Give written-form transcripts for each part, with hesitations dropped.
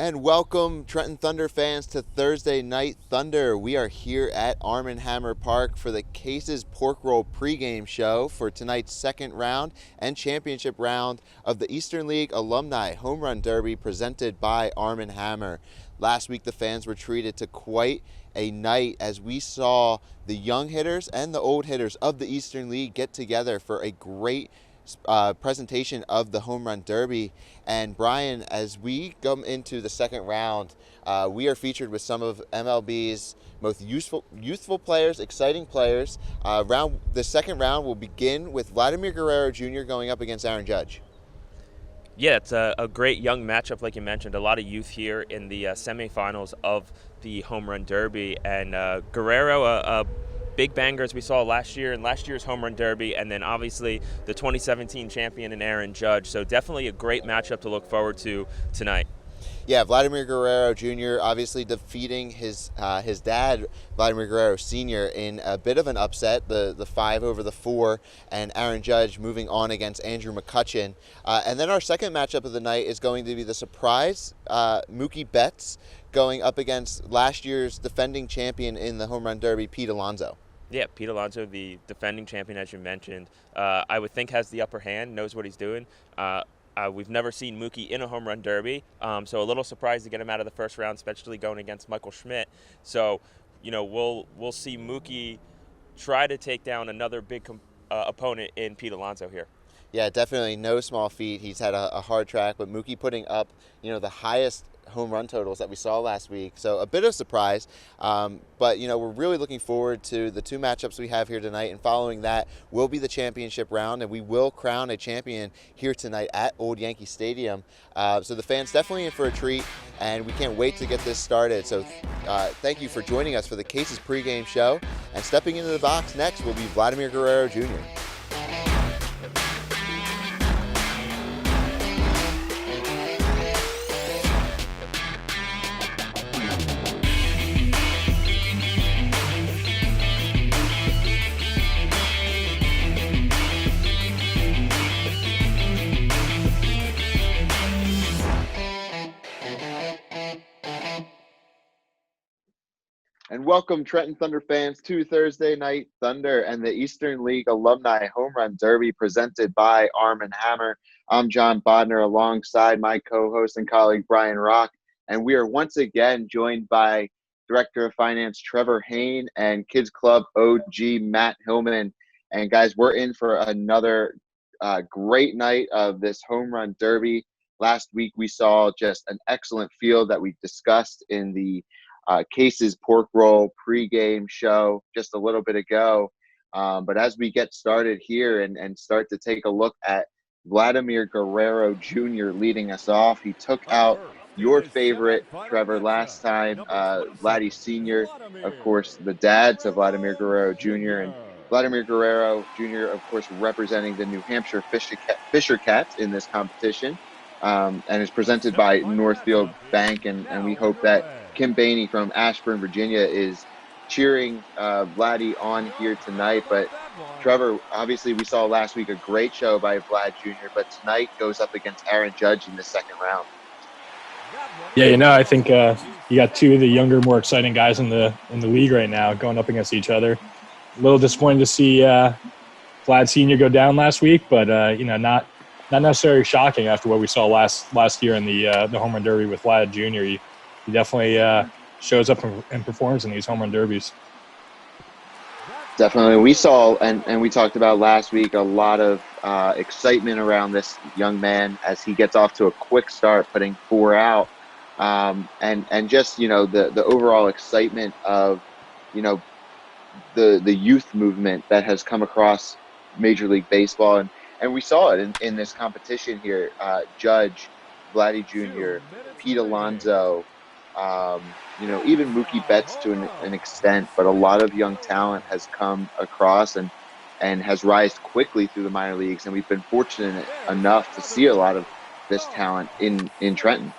And welcome, Trenton Thunder fans, to Thursday Night Thunder. We are here at Arm & Hammer Park for the Cases Pork Roll pregame show for tonight's second round and championship round of the Eastern League Alumni Homerun Derby presented by Arm & Hammer. Last week, the fans were treated to quite a night as we saw the young hitters and the old hitters of the Eastern League get together for a great presentation of the Home Run Derby. And Brian, as we come into the second round, we are featured with some of MLB's most youthful players, exciting players. The second round will begin with Vladimir Guerrero Jr. going up against Aaron Judge. Yeah, it's a great young matchup, like you mentioned. A lot of youth here in the semifinals of the Home Run Derby. And Guerrero, a big banger as we saw last year in last year's Home Run Derby, and then obviously the 2017 champion in Aaron Judge. So definitely a great matchup to look forward to tonight. Yeah, Vladimir Guerrero Jr. obviously defeating his dad, Vladimir Guerrero Sr. in a bit of an upset, the 5 over the 4, and Aaron Judge moving on against Andrew McCutchen. And then our second matchup of the night is going to be the surprise Mookie Betts going up against last year's defending champion in the Home Run Derby, Pete Alonso. Yeah, Pete Alonso, the defending champion, as you mentioned, I would think has the upper hand, knows what he's doing. We've never seen Mookie in a Home Run Derby, so a little surprised to get him out of the first round, especially going against Michael Schmidt. So, we'll see Mookie try to take down another big opponent in Pete Alonso here. Yeah, definitely no small feat. He's had a hard track, but Mookie putting up, the highest home run totals that we saw last week. So a bit of surprise, but we're really looking forward to the two matchups we have here tonight, and following that will be the championship round, and we will crown a champion here tonight at Old Yankee Stadium. So the fans definitely in for a treat, and we can't wait to get this started. So thank you for joining us for the Cases pregame show, and stepping into the box next will be Vladimir Guerrero Jr. And welcome, Trenton Thunder fans, to Thursday Night Thunder and the Eastern League Alumni Home Run Derby presented by Arm & Hammer. I'm Jon Bodnar alongside my co-host and colleague Bryan Rock, and we are once again joined by Director of Finance Trevor Hain and Kids Club OG Matt Hillman. And guys, we're in for another great night of this Home Run Derby. Last week we saw just an excellent field that we discussed in the Cases Pork Roll pregame show just a little bit ago. But as we get started here and start to take a look at Vladimir Guerrero Jr. leading us off, he took out your favorite, Trevor, last time, Vladdy Sr., of course, the dad to Vladimir Guerrero Jr., and Vladimir Guerrero Jr., of course, representing the New Hampshire Fisher Cats in this competition, and is presented by Northfield Bank, and we hope that Kim Bainey from Ashburn, Virginia, is cheering Vladdy on here tonight. But Trevor, obviously we saw last week a great show by Vlad Jr., but tonight goes up against Aaron Judge in the second round. Yeah, I think you got two of the younger, more exciting guys in the league right now going up against each other. A little disappointed to see Vlad Sr. go down last week, but not necessarily shocking after what we saw last year in the Home Run Derby with Vlad Jr. He definitely shows up and performs in these home run derbies. Definitely. We saw, and we talked about last week, a lot of excitement around this young man as he gets off to a quick start, putting 4 out. And just, the overall excitement of, the youth movement that has come across Major League Baseball. And we saw it in this competition here. Judge, Vladdy Jr., Pete Alonso, even Mookie Betts to an extent, but a lot of young talent has come across and has rised quickly through the minor leagues, and we've been fortunate enough to see a lot of this talent in Trenton.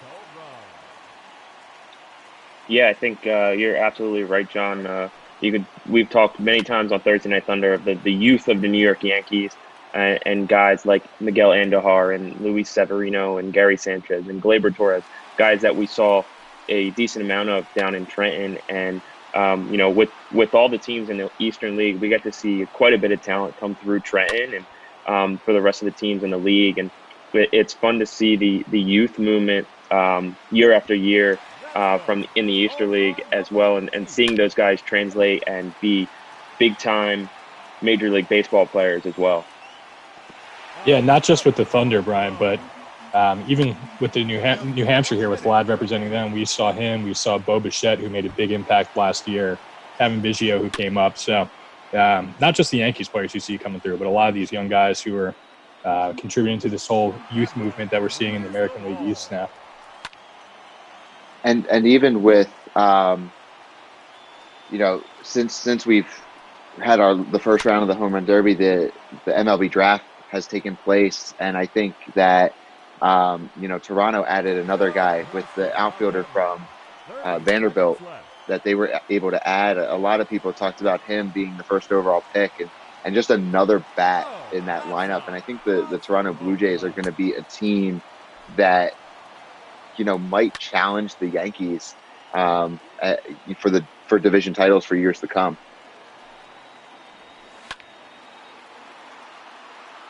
Yeah, I think you're absolutely right, John. We've talked many times on Thursday Night Thunder of the youth of the New York Yankees and guys like Miguel Andujar and Luis Severino and Gary Sanchez and Gleyber Torres. guys that we saw a decent amount of down in Trenton. And, with all the teams in the Eastern League, we get to see quite a bit of talent come through Trenton and for the rest of the teams in the league. And it's fun to see the youth movement year after year from in the Eastern League as well, and seeing those guys translate and be big-time Major League Baseball players as well. Yeah, not just with the Thunder, Brian, but even with the New Hampshire here with Vlad representing them, we saw him. We saw Bo Bichette, who made a big impact last year, Kevin Biggio, who came up. So not just the Yankees players you see coming through, but a lot of these young guys who are contributing to this whole youth movement that we're seeing in the American League East now. And even with since we've had the first round of the Home Run Derby, the MLB draft has taken place, and I think that Toronto added another guy with the outfielder from Vanderbilt that they were able to add. A lot of people talked about him being the first overall pick and just another bat in that lineup. And I think the Toronto Blue Jays are going to be a team that might challenge the Yankees for division titles for years to come.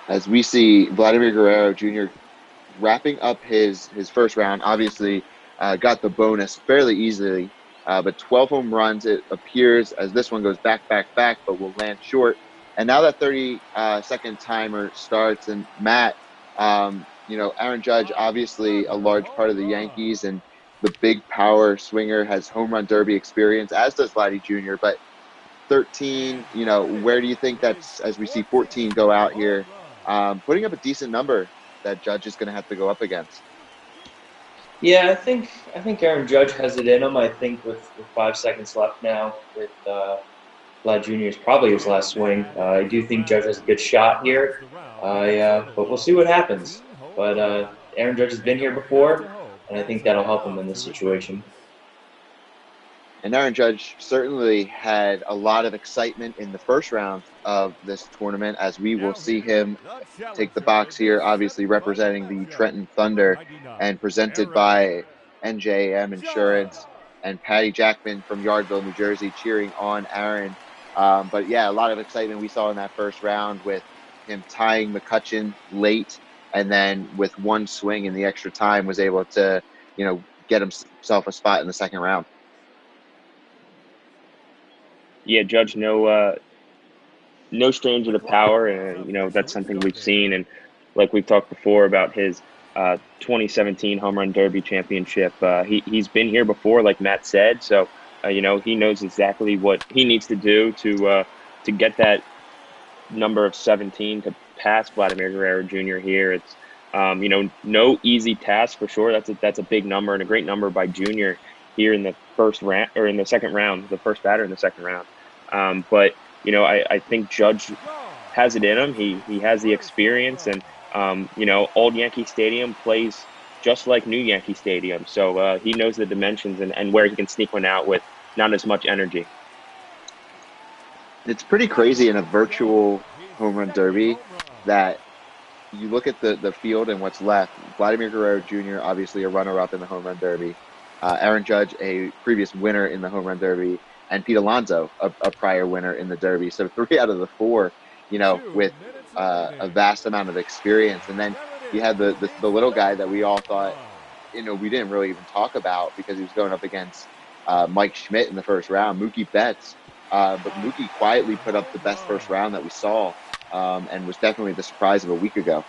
As we see Vladimir Guerrero Jr. wrapping up his first round, obviously got the bonus fairly easily, but 12 home runs, it appears, as this one goes back, but will land short. And now that 30-second timer starts, and Matt, Aaron Judge, obviously a large part of the Yankees and the big power swinger, has home run derby experience, as does Vladdy Jr., but 13, where do you think that's, as we see 14 go out here, putting up a decent number that Judge is going to have to go up against? Yeah, I think Aaron Judge has it in him. I think with 5 seconds left now, with Vlad Jr. is probably his last swing. I do think Judge has a good shot here, but we'll see what happens. But Aaron Judge has been here before, and I think that'll help him in this situation. And Aaron Judge certainly had a lot of excitement in the first round of this tournament, as we will see him take the box here, obviously representing the Trenton Thunder and presented by NJM Insurance, and Patty Jackman from Yardville, New Jersey, cheering on Aaron. But yeah, a lot of excitement we saw in that first round with him tying McCutchen late, and then with one swing in the extra time was able to, get himself a spot in the second round. Yeah, Judge, no stranger to power, and that's something we've seen. And like we've talked before about his 2017 Home Run Derby championship, he's been here before, like Matt said. So he knows exactly what he needs to do to get that number of 17 to pass Vladimir Guerrero Jr. here. It's no easy task for sure. That's a big number and a great number by Jr. here in the first round, or in the second round, the first batter in the second round. But I think Judge has it in him. He has the experience, and old Yankee Stadium plays just like new Yankee Stadium. So he knows the dimensions and where he can sneak one out with not as much energy. It's pretty crazy in a virtual home run derby that you look at the field and what's left. Vladimir Guerrero Jr., obviously a runner-up in the home run derby. Aaron Judge, a previous winner in the home run derby, and Pete Alonso, a prior winner in the derby. So 3 out of the 4, with a vast amount of experience. And then you had the little guy that we all thought, we didn't really even talk about because he was going up against Mike Schmidt in the first round, Mookie Betts. But Mookie quietly put up the best first round that we saw, and was definitely the surprise of a week ago.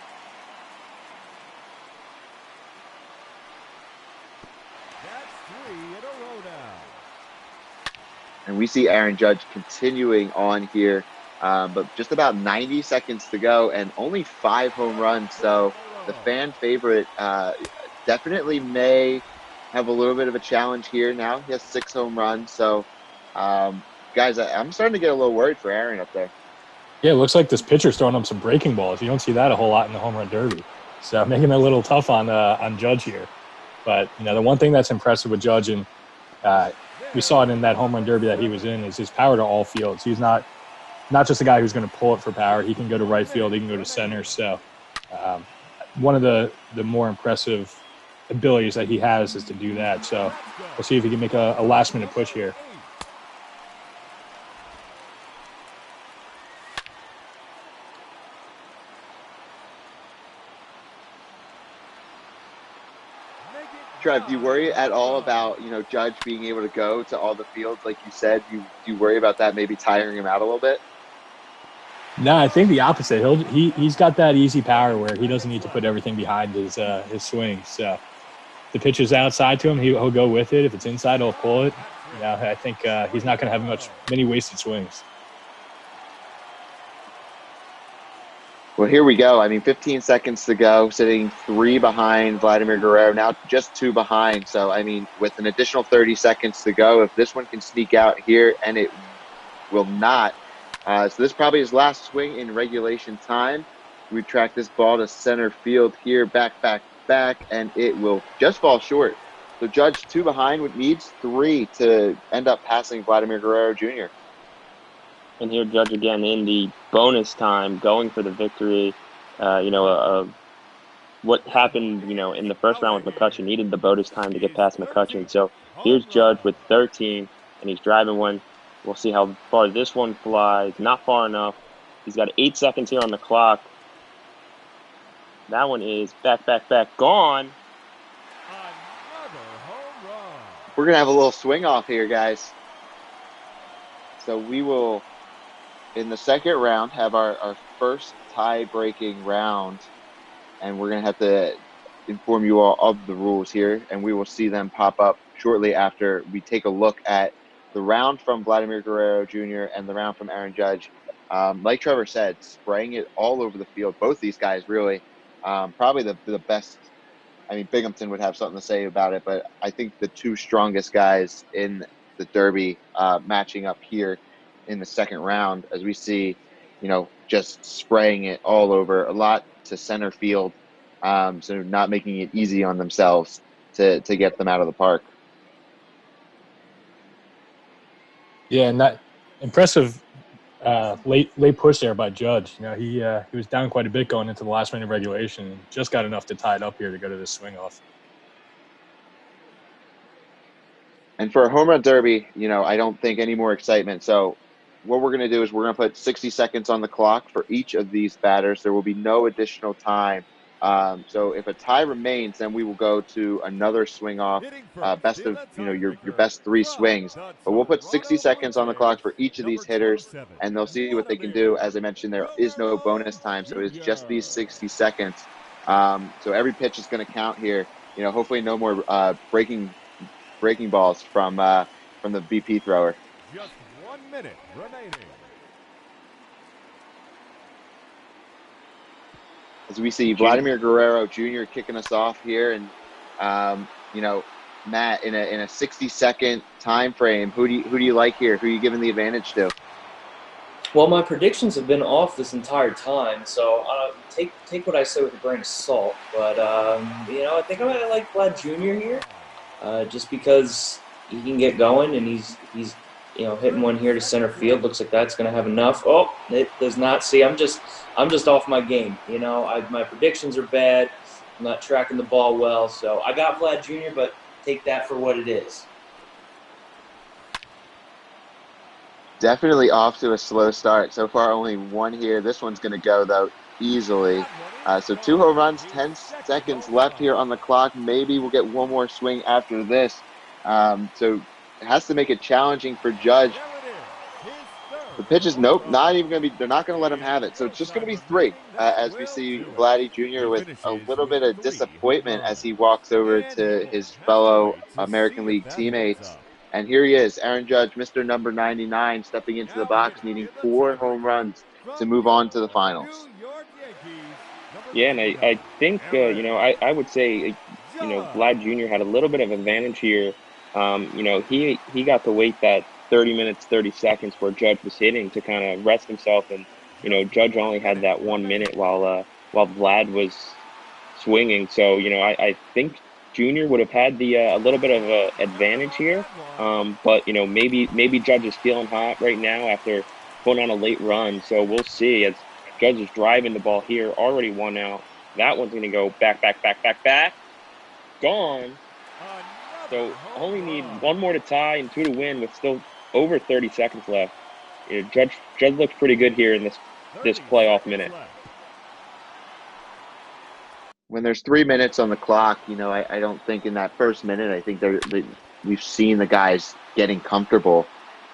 And we see Aaron Judge continuing on here, but just about 90 seconds to go and only 5 home runs. So the fan favorite definitely may have a little bit of a challenge here now. He has 6 home runs. So, guys, I'm starting to get a little worried for Aaron up there. Yeah, it looks like this pitcher's throwing up some breaking balls. You don't see that a whole lot in the home run derby. So making it a little tough on Judge here. But, the one thing that's impressive with Judge, and we saw it in that home run derby that he was in, is his power to all fields. He's not just a guy who's going to pull it for power. He can go to right field. He can go to center. So one of the more impressive abilities that he has is to do that. So we'll see if he can make a last-minute push here. Trev, do you worry at all about, Judge being able to go to all the fields like you said? Do you worry about that maybe tiring him out a little bit? No, I think the opposite. He's got that easy power where he doesn't need to put everything behind his swing. So if the pitch is outside to him, he'll go with it. If it's inside, he'll pull it. I think he's not going to have many wasted swings. Well, here we go. 15 seconds to go, sitting 3 behind Vladimir Guerrero, now just 2 behind. So, with an additional 30 seconds to go, if this one can sneak out here, and it will not. So this is probably his last swing in regulation time. We track this ball to center field here, back, and it will just fall short. So Judge 2 behind needs 3 to end up passing Vladimir Guerrero Jr. And here, Judge again in the bonus time, going for the victory. What happened, in the first round with McCutchen, needed the bonus time to get past McCutchen. So here's Judge with 13, and he's driving one. We'll see how far this one flies. Not far enough. He's got 8 seconds here on the clock. That one is back, gone. We're going to have a little swing off here, guys. So we will, in the second round, have our first tie-breaking round. And we're going to have to inform you all of the rules here. And we will see them pop up shortly after we take a look at the round from Vladimir Guerrero Jr. and the round from Aaron Judge. Like Trevor said, spraying it all over the field. Both these guys really probably the best. Binghamton would have something to say about it, but I think the 2 strongest guys in the Derby matching up here in the second round, as we see, just spraying it all over, a lot to center field, so not making it easy on themselves to get them out of the park. Yeah, and that impressive late push there by Judge. He was down quite a bit going into the last minute of regulation and just got enough to tie it up here to go to this swing off. And for a home run derby, I don't think any more excitement. So what we're going to do is we're going to put 60 seconds on the clock for each of these batters. There will be no additional time. So if a tie remains, then we will go to another swing off, best of, your best 3 swings. But we'll put 60 seconds on the clock for each of these hitters, and they'll see what they can do. As I mentioned, there is no bonus time, so it's just these 60 seconds. So every pitch is going to count here. Hopefully no more breaking balls from the BP thrower. Just 1 minute remaining. As we see Vladimir Guerrero Jr. kicking us off here, and Matt, in a 60-second time frame, who do you like here? Who are you giving the advantage to? Well, my predictions have been off this entire time, so take what I say with a grain of salt. But I think I'm gonna like Vlad Jr. here, just because he can get going, and he's hitting one here to center field. Looks like that's gonna have enough. Oh, it does not. See, I'm just off my game. My predictions are bad. I'm not tracking the ball well, so I got Vlad Jr., but take that for what it is. Definitely off to a slow start. So far, only 1 here. This one's going to go, though, easily. So 2 home runs, 10 seconds left here on the clock. Maybe we'll get 1 more swing after this. So it has to make it challenging for Judge. The pitch is nope, not even going to be. They're not going to let him have it. So it's just going to be 3, as we see Vladdy Jr. with a little bit of disappointment as he walks over to his fellow American League teammates. And here he is, Aaron Judge, Mr. Number 99, stepping into the box, needing 4 home runs to move on to the finals. Yeah, and I think, I would say, Vlad Jr. had a little bit of advantage here. He got to wait that 30 minutes, 30 seconds where Judge was hitting to kind of rest himself. And, Judge only had that 1 minute while Vlad was swinging. So, I think Junior would have had the a little bit of an advantage here, but maybe Judge is feeling hot right now after putting on a late run. So we'll see as Judge is driving the ball here, already 1 out. That one's going to go back. gone. So only need one more to tie and 2 to win with still over 30 seconds left. Judge looks pretty good here in this playoff minute. When there's 3 minutes on the clock, I don't think in that first minute, I think we've seen the guys getting comfortable.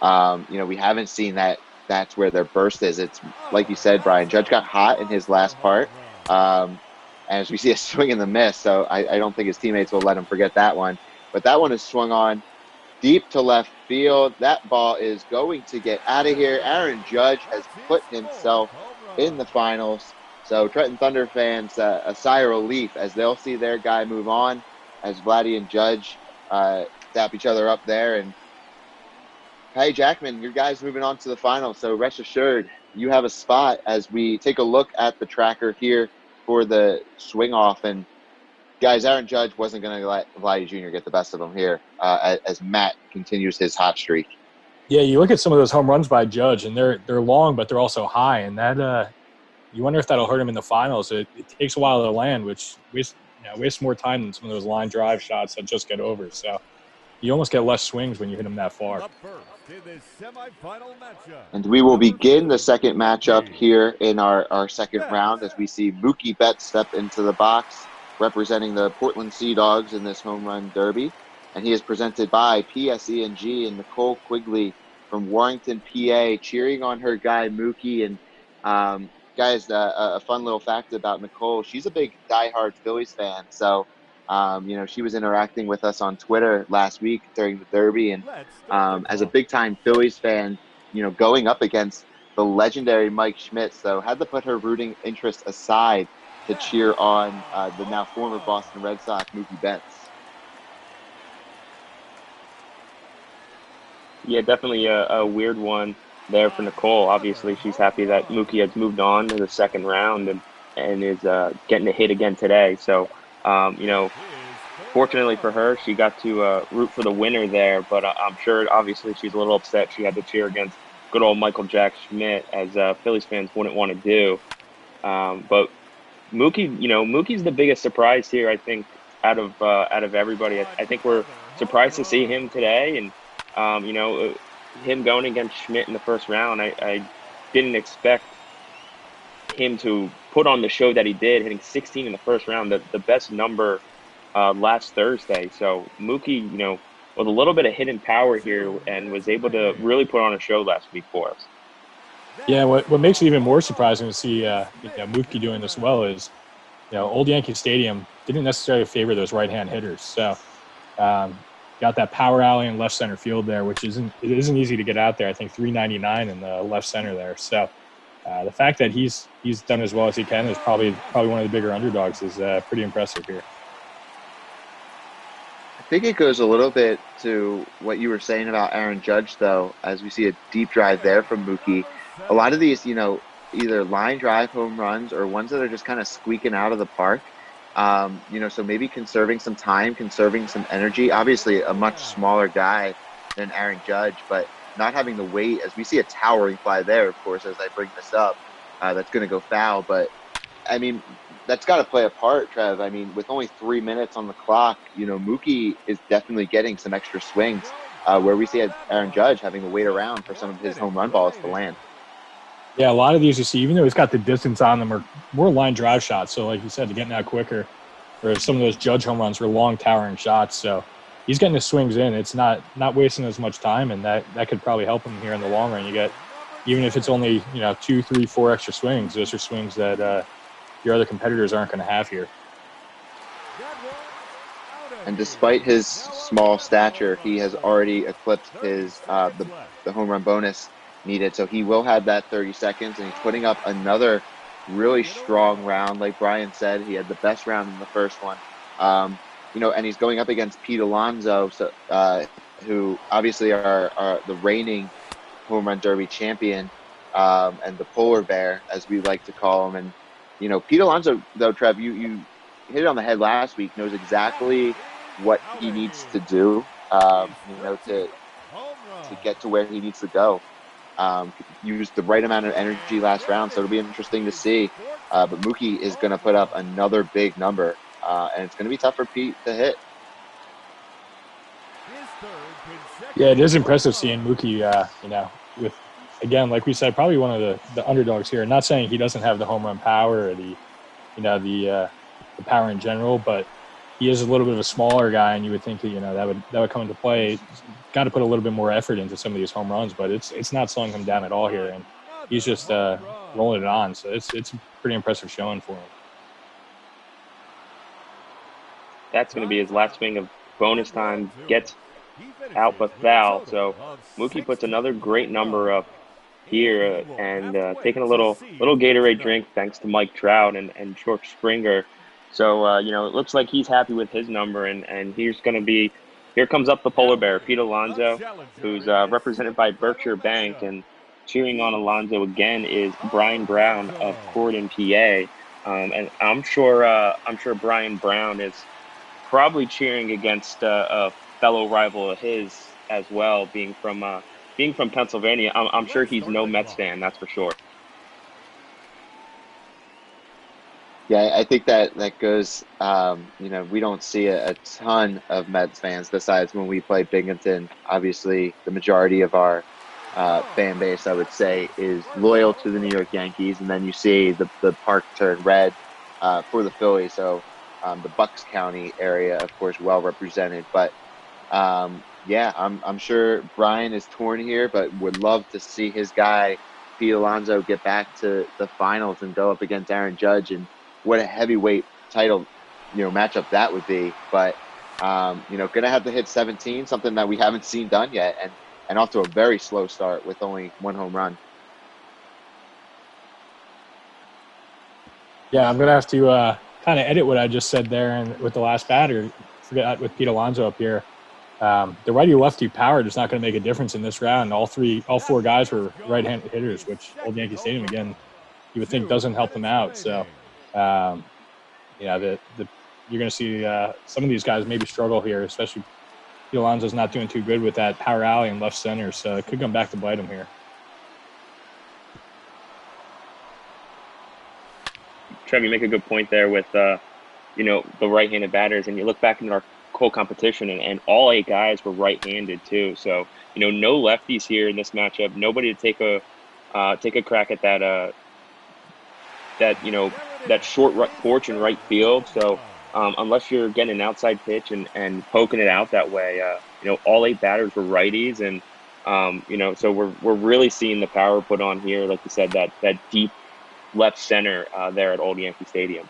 We haven't seen that. That's where their burst is. It's like you said, Brian. Judge got hot in his last part, and as we see a swing and a miss, so I don't think his teammates will let him forget that one. But that one is swung on deep to left field. That ball is going to get out of here. Aaron Judge has put himself in the finals. So Trenton Thunder fans, a sigh of relief as they'll see their guy move on as Vladdy and Judge tap each other up there. And hey, Jackman, your guy's moving on to the final. So rest assured, you have a spot as we take a look at the tracker here for the swing off. And guys, Aaron Judge wasn't going to let Vladdy Jr. get the best of him here as Matt continues his hot streak. Yeah, you look at some of those home runs by Judge, and they're long, but they're also high, and that you wonder if that'll hurt him in the finals. It takes a while to land, which wastes more time than some of those line drive shots that just get over. So you almost get less swings when you hit them that far. And we will begin the second matchup here in our second round as we see Mookie Betts step into the box, representing the Portland Sea Dogs in this home run derby. And he is presented by PSE&G and Nicole Quigley from Warrington, PA, cheering on her guy Mookie. And guys, a fun little fact about Nicole, she's a big diehard Phillies fan. So, she was interacting with us on Twitter last week during the derby. And as a big-time Phillies fan, going up against the legendary Mike Schmidt, so had to put her rooting interest aside to cheer on the now former Boston Red Sox, Mookie Betts. Yeah, definitely a weird one there for Nicole. Obviously, she's happy that Mookie has moved on to the second round and is getting a hit again today. So, fortunately for her, she got to root for the winner there. But I'm sure, obviously, she's a little upset she had to cheer against good old Michael Jack Schmidt, as Phillies fans wouldn't want to do. But Mookie, Mookie's the biggest surprise here, I think, out of everybody. I think we're surprised to see him today, and him going against Schmidt in the first round. I didn't expect him to put on the show that he did, hitting 16 in the first round, the best number last Thursday. So Mookie, with a little bit of hidden power here, and was able to really put on a show last week for us. Yeah, what makes it even more surprising to see Mookie doing this well is, Old Yankee Stadium didn't necessarily favor those right-hand hitters. So got that power alley in left center field there, which isn't easy to get out there. I think 399 in the left center there. So the fact that he's done as well as he can is probably one of the bigger underdogs is pretty impressive here. I think it goes a little bit to what you were saying about Aaron Judge, though, as we see a deep drive there from Mookie. A lot of these, either line drive home runs or ones that are just kind of squeaking out of the park. So maybe conserving some time, conserving some energy. Obviously, a much smaller guy than Aaron Judge, but not having the weight, as we see a towering fly there, of course, as I bring this up, that's going to go foul. But, that's got to play a part, Trev. With only 3 minutes on the clock, Mookie is definitely getting some extra swings where we see Aaron Judge having to wait around for some of his home run balls to land. Yeah, a lot of these you see, even though he's got the distance on them, are more line drive shots. So like you said, getting out quicker. Or some of those Judge home runs were long towering shots. So he's getting his swings in. It's not wasting as much time, and that could probably help him here in the long run. You get, even if it's only 2, 3, 4 extra swings, those are swings that your other competitors aren't going to have here. And despite his small stature, he has already eclipsed his the home run bonus needed. So he will have that 30 seconds, and he's putting up another really strong round. Like Brian said, he had the best round in the first one. And he's going up against Pete Alonso, so, who obviously are the reigning home run derby champion, and the polar bear, as we like to call him. And, Pete Alonso, though, Trev, you hit it on the head last week, knows exactly what he needs to do, to get to where he needs to go. Used the right amount of energy last round, so it'll be interesting to see. But Mookie is going to put up another big number and it's going to be tough for Pete to hit. Yeah, it is impressive seeing Mookie, with, again, like we said, probably one of the underdogs here. Not saying he doesn't have the home run power or the power in general, but he is a little bit of a smaller guy, and you would think that would come into play. Got to put a little bit more effort into some of these home runs, but it's not slowing him down at all here, and he's just rolling it on. So it's a pretty impressive showing for him. That's going to be his last swing of bonus time. Gets out but foul. So Mookie puts another great number up here, and taking a little Gatorade drink thanks to Mike Trout and George Springer. So it looks like he's happy with his number, and here comes up the polar bear, Pete Alonso, who's represented by Berkshire Bank, and cheering on Alonso again is Brian Brown of Corydon, PA, and I'm sure Brian Brown is probably cheering against a fellow rival of his as well, being from Pennsylvania. I'm sure he's no Mets fan, that's for sure. Yeah, I think that goes, we don't see a ton of Mets fans besides when we play Binghamton. Obviously, the majority of our fan base, I would say, is loyal to the New York Yankees. And then you see the park turn red for the Phillies. So the Bucks County area, of course, well represented. But, I'm sure Brian is torn here, but would love to see his guy, Pete Alonso, get back to the finals and go up against Aaron Judge. And what a heavyweight title, matchup that would be. But, going to have to hit 17, something that we haven't seen done yet, and off to a very slow start with only one home run. Yeah, I'm going to have to kind of edit what I just said there, and with the last batter, forget with Pete Alonso up here. The righty-lefty power is not going to make a difference in this round. All four guys were right-handed hitters, which Old Yankee Stadium, again, you would think doesn't help them out. So, you're going to see some of these guys maybe struggle here, especially Pete Alonso's not doing too good with that power alley in left center, so it could come back to bite him here. Trev, you make a good point there with, the right-handed batters, and you look back into our whole competition, and all 8 guys were right-handed too. So, no lefties here in this matchup. Nobody to take a crack at that short porch in right field. So, unless you're getting an outside pitch and poking it out that way, all 8 batters were righties, and so we're really seeing the power put on here. Like you said, that deep left center there at Old Yankee Stadium.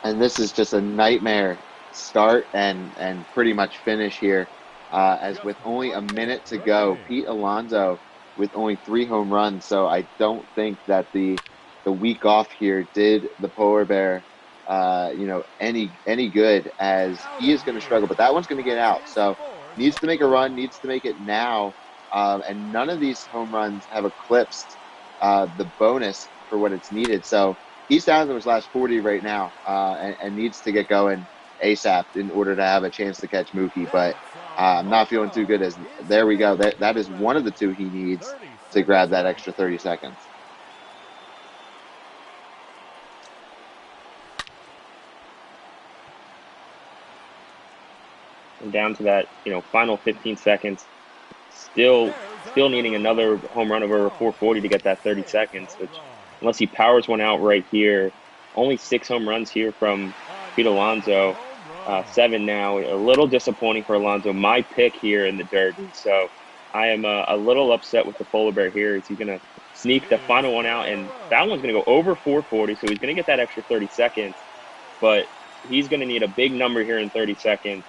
And this is just a nightmare start and pretty much finish here, as with only a minute to go, Pete Alonso with only 3 home runs. So I don't think that the week off here did the polar bear any good, as he is going to struggle. But that one's going to get out. So needs to make a run, needs to make it now. And none of these home runs have eclipsed the bonus for what it's needed. So he's down to his last 40 right now, and needs to get going ASAP in order to have a chance to catch Mookie. But I'm not feeling too good. As there we go. That is one of the 2 he needs to grab that extra 30 seconds. And down to that, final 15 seconds. Still needing another home run over 440 to get that 30 seconds, which, unless he powers one out right here, only 6 home runs here from Pete Alonso, 7 now. A little disappointing for Alonso. My pick here in the Derby. So I am a little upset with the polar bear here. Is he going to sneak the final one out? And that one's going to go over 440, so he's going to get that extra 30 seconds. But he's going to need a big number here in 30 seconds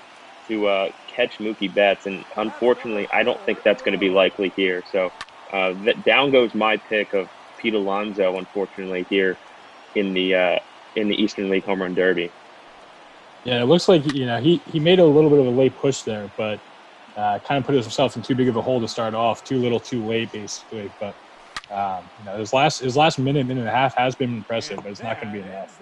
to catch Mookie Betts, and unfortunately, I don't think that's going to be likely here. So down goes my pick of Pete Alonso, unfortunately, here in the Eastern League Home Run Derby. Yeah, it looks like he made a little bit of a late push there, but kind of put himself in too big of a hole to start off. Too little, too late, basically. But his last minute and a half has been impressive, but it's not going to be enough.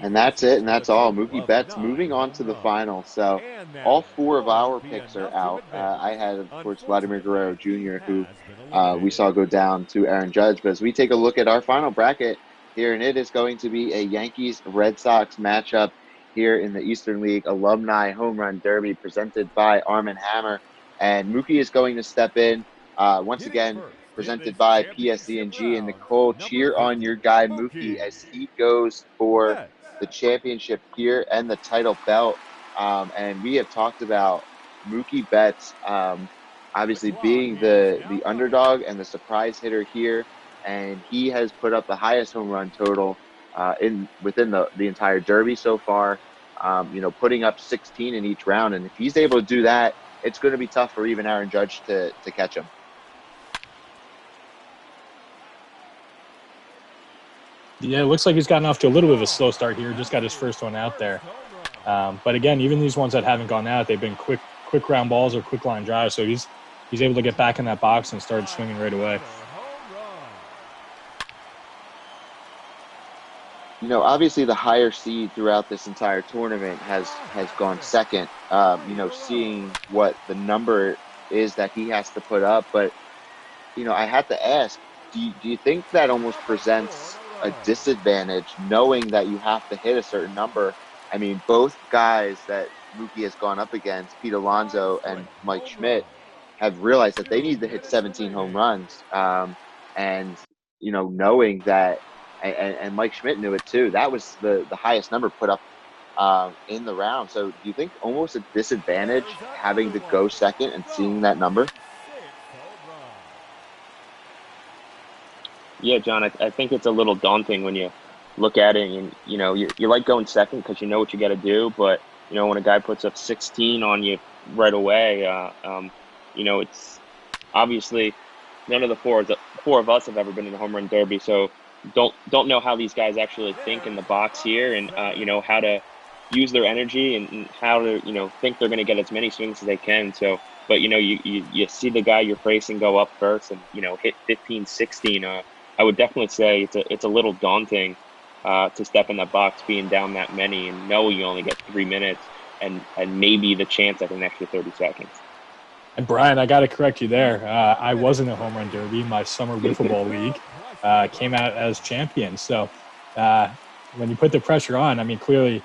And that's it, and that's all. Mookie Betts moving on to the final. So all 4 of our picks are out. I had, of course, Vladimir Guerrero Jr., who we saw go down to Aaron Judge. But as we take a look at our final bracket here, and it is going to be a Yankees-Red Sox matchup here in the Eastern League Alumni Home Run Derby presented by Arm & Hammer. And Mookie is going to step in once again, presented by PSE&G. And Nicole, cheer on your guy Mookie as he goes for the championship here and the title belt. And we have talked about Mookie Betts obviously being the underdog and the surprise hitter here. And he has put up the highest home run total within the entire Derby so far, putting up 16 in each round. And if he's able to do that, it's going to be tough for even Aaron Judge to catch him. Yeah, it looks like he's gotten off to a little bit of a slow start here. Just got his first one out there. But again, even these ones that haven't gone out, they've been quick ground balls or quick line drives. So he's able to get back in that box and start swinging right away. Obviously the higher seed throughout this entire tournament has gone second, seeing what the number is that he has to put up. But, I have to ask, do you think that almost presents a disadvantage knowing that you have to hit a certain number? I mean, both guys that Mookie has gone up against, Pete Alonso and Mike Schmidt, have realized that they need to hit 17 home runs. Knowing that, and Mike Schmidt knew it too, that was the highest number put up in the round. So do you think almost a disadvantage having to go second and seeing that number? Yeah, John, I think it's a little daunting when you look at it and, you like going second because you know what you got to do. But, when a guy puts up 16 on you right away, it's obviously none of the four of us have ever been in a home run derby. So don't know how these guys actually think in the box here and, how to use their energy and how to, think they're going to get as many swings as they can. So, but, you see the guy you're facing go up first and, hit 15, 16. I would definitely say it's a little daunting to step in that box being down that many and know you only get 3 minutes and maybe the chance at an extra 30 seconds. And Brian, I got to correct you there. I was in a home run derby. My summer wiffle ball league came out as champion. So when you put the pressure on, I mean, clearly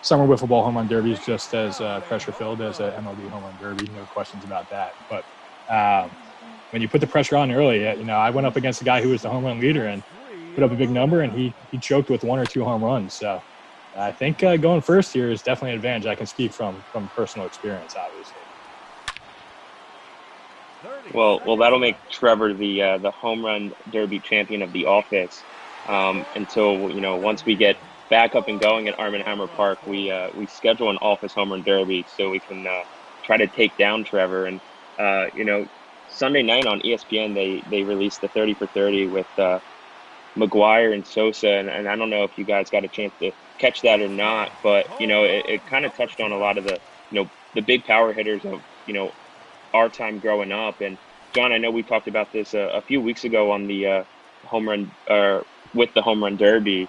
summer wiffle ball home run derby is just as pressure filled as a MLB home run derby. No questions about that. But when you put the pressure on early, I went up against a guy who was the home run leader and put up a big number, and he choked with 1 or 2 home runs. So I think going first here is definitely an advantage. I can speak from personal experience, obviously. Well, that'll make Trevor the home run derby champion of the office until once we get back up and going at Arm & Hammer Park, we schedule an office home run derby so we can try to take down Trevor. And Sunday night on ESPN they released the 30 for 30 with McGuire and Sosa, and I don't know if you guys got a chance to catch that or not, but it kind of touched on a lot of the the big power hitters of our time growing up. And John, I know we talked about this a few weeks ago on the home run with the home run derby,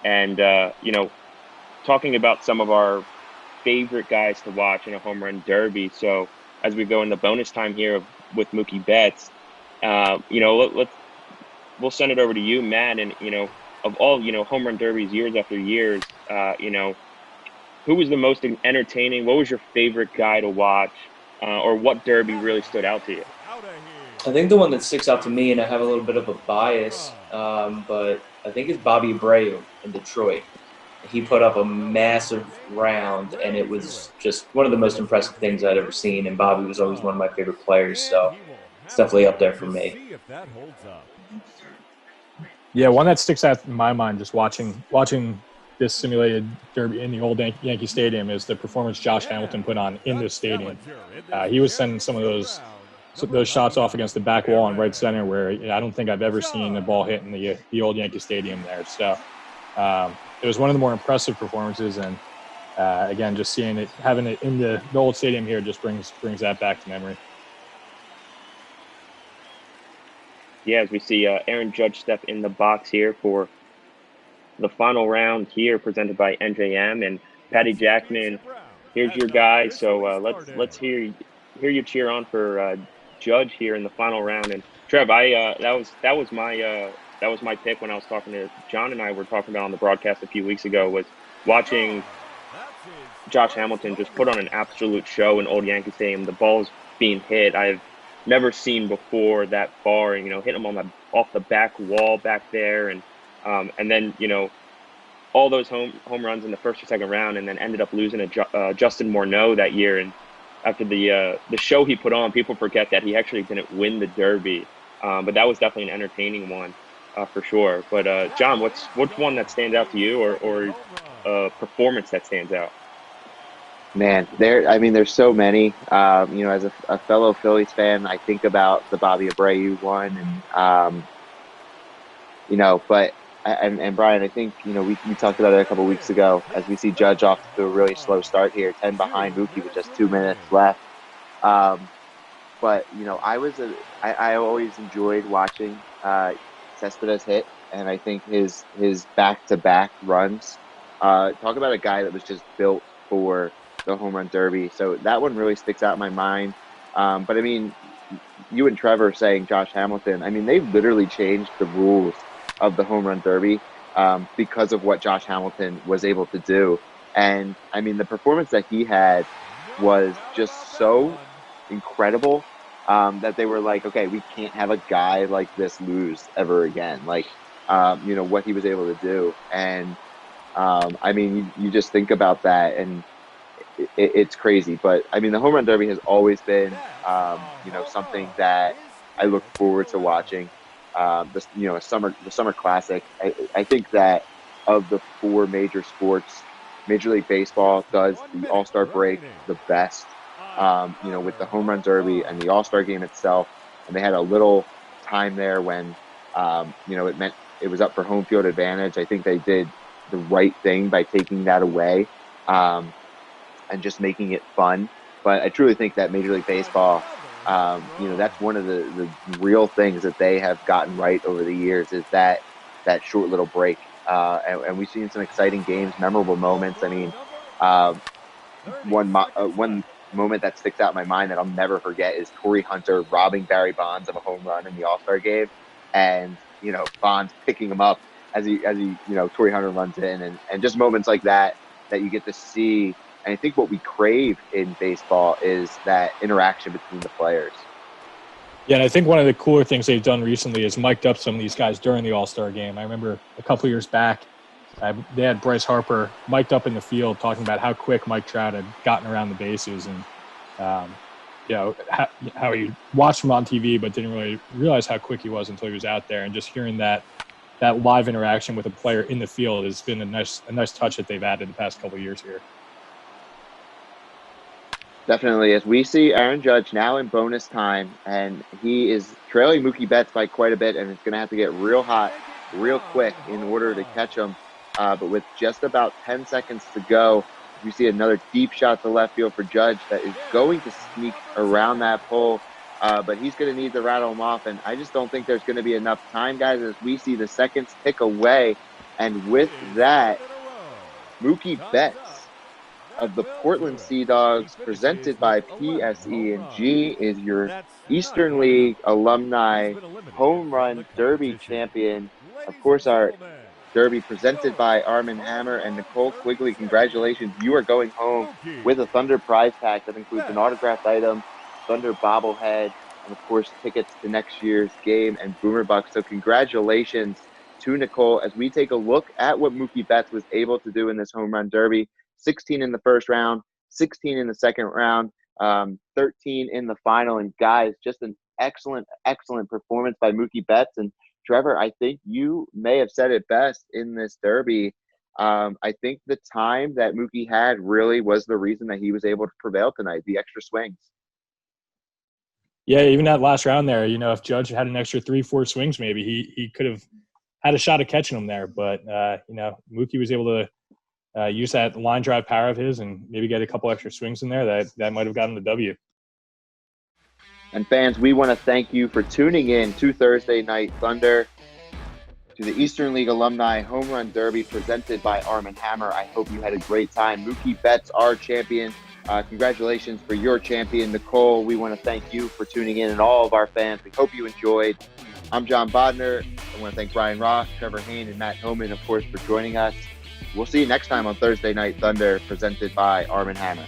and talking about some of our favorite guys to watch in a home run derby. So as we go in the bonus time here with Mookie Betts, we'll send it over to you, Matt, and of all home run derbies years after years, who was the most entertaining? What was your favorite guy to watch? Or what derby really stood out to you? I think the one that sticks out to me, and I have a little bit of a bias, but I think it's Bobby Abreu in Detroit. He put up a massive round, and it was just one of the most impressive things I'd ever seen, and Bobby was always one of my favorite players, so it's definitely up there for me. Yeah, one that sticks out in my mind just watching this simulated derby in the old Yankee Stadium is the performance Josh Hamilton put on in this stadium. He was sending some of those shots off against the back wall in right center where I don't think I've ever seen a ball hit in the old Yankee Stadium there. So it was one of the more impressive performances, and again, just seeing it, having it in the old stadium here just brings that back to memory. Yeah, as we see Aaron Judge step in the box here for the final round here, presented by NJM and Patty Jackman. Here's your guy. So let's hear you cheer on for Judge here in the final round. And Trev, that was my pick when I was talking to John and I were talking about on the broadcast a few weeks ago, was watching Josh Hamilton just put on an absolute show in Old Yankee Stadium. The ball's being hit. I've never seen before that far, and hit him off the back wall back there, and then all those home runs in the first or second round, and then ended up losing to Justin Morneau that year. And after the show he put on, people forget that he actually didn't win the Derby, but that was definitely an entertaining one for sure. But John, what's one that stands out to you, or a performance that stands out? Man, there's so many. As a fellow Phillies fan, I think about the Bobby Abreu one, and Brian, I think we talked about it a couple weeks ago as we see Judge off to a really slow start here, 10 behind Mookie with just 2 minutes left. But I always enjoyed watching Cespedes hit, and I think his back-to-back runs. Talk about a guy that was just built for the home run derby. So that one really sticks out in my mind. But you and Trevor saying Josh Hamilton, they literally changed the rules of the home run derby because of what Josh Hamilton was able to do. And the performance that he had was just so incredible that they were like, okay, we can't have a guy like this lose ever again. What he was able to do. And you just think about that, and it's crazy. But the home run derby has always been something that I look forward to watching. The summer classic. I think that of the 4 major sports, Major League Baseball does the All-Star break the best. With the home run derby and the All-Star game itself, and they had a little time there when it meant it was up for home field advantage. I think they did the right thing by taking that away and just making it fun. But I truly think that Major League Baseball, that's one of the real things that they have gotten right over the years, is that short little break. And we've seen some exciting games, memorable moments. One moment that sticks out in my mind that I'll never forget is Torrey Hunter robbing Barry Bonds of a home run in the All-Star game, and Bonds picking him up as he Torrey Hunter runs in, and just moments like that you get to see. And I think what we crave in baseball is that interaction between the players. Yeah, and I think one of the cooler things they've done recently is mic'd up some of these guys during the All-Star game. I remember a couple of years back, they had Bryce Harper mic'd up in the field talking about how quick Mike Trout had gotten around the bases, and how he watched him on TV but didn't really realize how quick he was until he was out there. And just hearing that live interaction with a player in the field has been a nice touch that they've added the past couple of years here. Definitely, as we see Aaron Judge now in bonus time, and he is trailing Mookie Betts by quite a bit, and it's going to have to get real hot real quick in order to catch him. But with just about 10 seconds to go, we see another deep shot to left field for Judge that is going to sneak around that pole, but he's going to need to rattle him off, and I just don't think there's going to be enough time, guys, as we see the seconds tick away. And with that, Mookie Betts of the Portland Sea Dogs, presented by PSE&G, is your Eastern League Alumni Home Run Derby champion. Of course, our Derby presented by Arm & Hammer and Nicole Quigley. Congratulations. You are going home with a Thunder prize pack that includes an autographed item, Thunder bobblehead, and, of course, tickets to next year's game and Boomer Bucks. So congratulations to Nicole as we take a look at what Mookie Betts was able to do in this Home Run Derby. 16 in the first round, 16 in the second round, 13 in the final. And guys, just an excellent performance by Mookie Betts. And Trevor, I think you may have said it best in this Derby. I think the time that Mookie had really was the reason that he was able to prevail tonight, the extra swings. Yeah, even that last round there, if Judge had an extra 3-4 swings, maybe he could have had a shot at catching him there. But, Mookie was able to use that line drive power of his and maybe get a couple extra swings in there that might have gotten the W. And fans, we want to thank you for tuning in to Thursday Night Thunder. to the Eastern League Alumni Home Run Derby presented by Arm & Hammer. I hope you had a great time. Mookie Betts, our champion. Congratulations for your champion, Nicole. We want to thank you for tuning in and all of our fans. We hope you enjoyed. I'm Jon Bodnar. I want to thank Bryan Rock, Trevor Hain, and Matt Hillman, of course, for joining us. We'll see you next time on Thursday Night Thunder presented by Arm & Hammer.